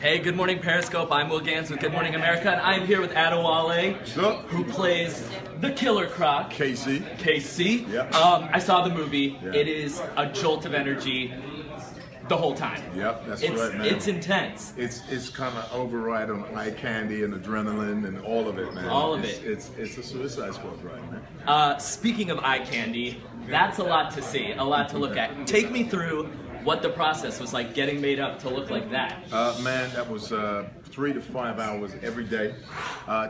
Hey, good morning, Periscope. I'm Will Gans with Good Morning America, and I'm here with Adewale, who plays the Killer Croc. Casey. Casey. Yep. I saw the movie. Yeah. It is a jolt of energy the whole time. Yep, that's right, man. It's intense. It's kind of override on eye candy and adrenaline and all of it, man. All of it. It's a Suicide Squad ride, man. Speaking of eye candy, that's a lot to see, a lot to look at. Take me through what the process was like getting made up to look like that. Man, that was 3 to 5 hours every day.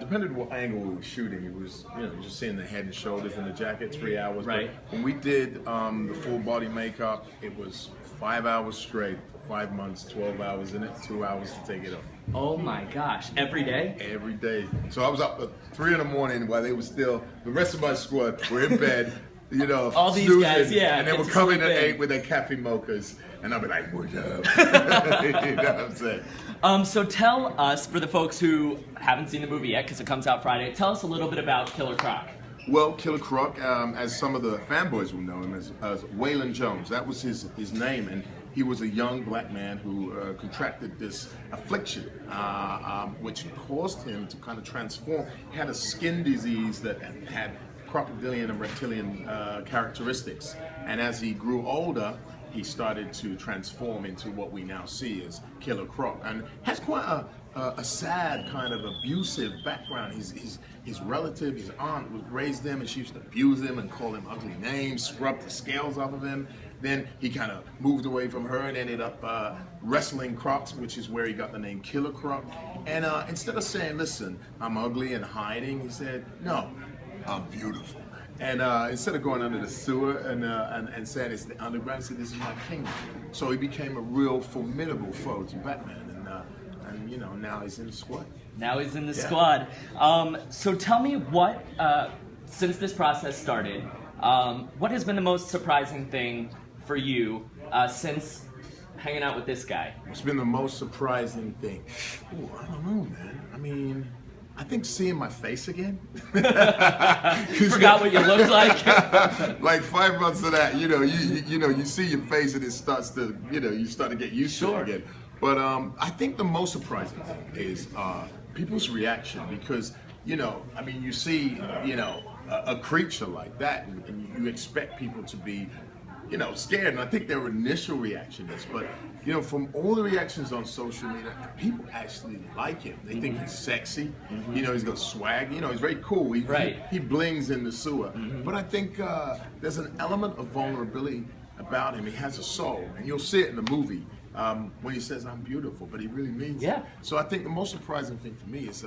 Depending on what angle we were shooting, it was, just seeing the head and shoulders and the jacket, 3 hours. Right. But when we did the full body makeup, it was 5 hours straight, 5 months, 12 hours in it, 2 hours to take it off. Oh my gosh, every day? Every day. So I was up at 3 in the morning while they were still, the rest of my squad were in bed. All these snoozing, guys, yeah, and they get would to come in sleep at in. 8 with their cafe mochas, and I'd be like, "What's up?" You know what I'm saying? So tell us, for the folks who haven't seen the movie yet, because it comes out Friday, tell us a little bit about Killer Croc. Well, Killer Croc, as some of the fanboys will know him as Waylon Jones. That was his name, and he was a young black man who contracted this affliction, which caused him to kind of transform. He had a skin disease that had crocodilian and reptilian characteristics, and as he grew older, he started to transform into what we now see as Killer Croc, and has quite a sad kind of abusive background. His relative, his aunt, raised him, and she used to abuse him and call him ugly names, scrub the scales off of him. Then he kind of moved away from her and ended up wrestling Crocs, which is where he got the name Killer Croc. And instead of saying, "Listen, I'm ugly," and hiding, he said, "No, I'm beautiful." And instead of going under the sewer and saying it's the underground, he said, "This is my kingdom." So he became a real formidable foe to Batman, and now he's in the squad. Now he's in the squad. So tell me what, since this process started, what has been the most surprising thing for you since hanging out with this guy? What's been the most surprising thing? Oh, I don't know, man. I mean, I think seeing my face again. Forgot what you looked like. Like 5 months of that, you see your face and it starts to, you start to get used to it again. But I think the most surprising thing is people's reaction, because you see a creature like that, and you expect people to be scared, and I think their initial reaction is, but from all the reactions on social media, people actually like him. They think he's sexy. He's got swag. He's very cool. He blings in the sewer. But I think there's an element of vulnerability about him. He has a soul, and you'll see it in the movie when he says, "I'm beautiful," but he really means it. So I think the most surprising thing for me is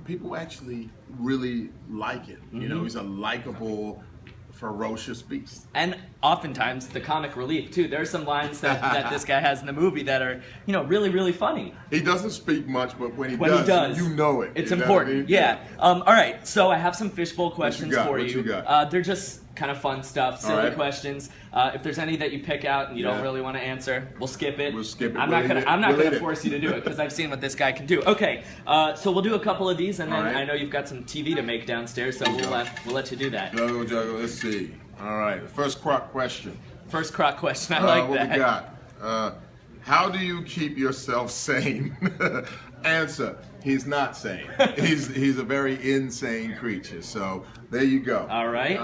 people actually really like it. He's a likable, ferocious beast. And oftentimes the comic relief too. There are some lines that this guy has in the movie that are, really, really funny. He doesn't speak much, but when he does, you know it. It's important. Yeah. All right. So I have some fishbowl questions for you. What you got? They're just kind of fun stuff, silly questions. If there's any that you pick out and you don't really want to answer, we'll skip it. We'll skip it. I'm not gonna force you to do it because I've seen what this guy can do. Okay. So we'll do a couple of these, and then I know you've got some TV to make downstairs, so we'll let you do that. Juggle. Let's see. All right. The first Croc question. First Croc question. I like that. What we got? How do you keep yourself sane? Answer: he's not sane. He's a very insane creature. So there you go. All right.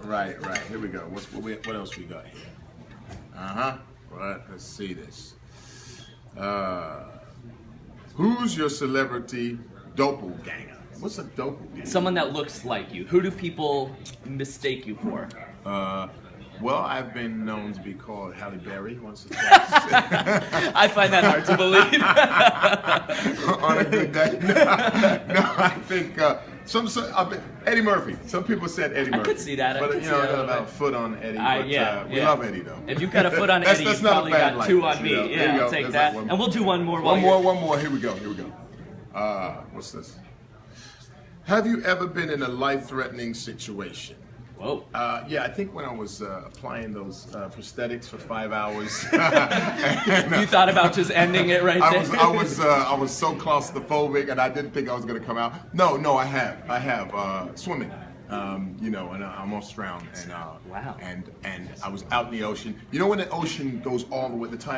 Right. Here we go. What else we got here? Right. Let's see this. Who's your celebrity doppelganger? What's a doppelganger? Someone that looks like you. Who do people mistake you for? Well, I've been known to be called Halle Berry once or twice. I find that hard to believe. On a good day. No, I think Eddie Murphy. Some people said Eddie Murphy. I could see that. But I got about a foot on Eddie. We love Eddie though. If you've got a foot on Eddie, you've probably got two on me. Yeah, I'll take that. Like and we'll do one more. One more. Here we go. What's this? Have you ever been in a life-threatening situation? Whoa. Yeah, I think when I was applying those prosthetics for 5 hours, you thought about just ending it right there. I was so claustrophobic, and I didn't think I was going to come out. No, I have swimming. And I almost drowned, and wow. And I was out in the ocean. When the ocean goes all the way, the tide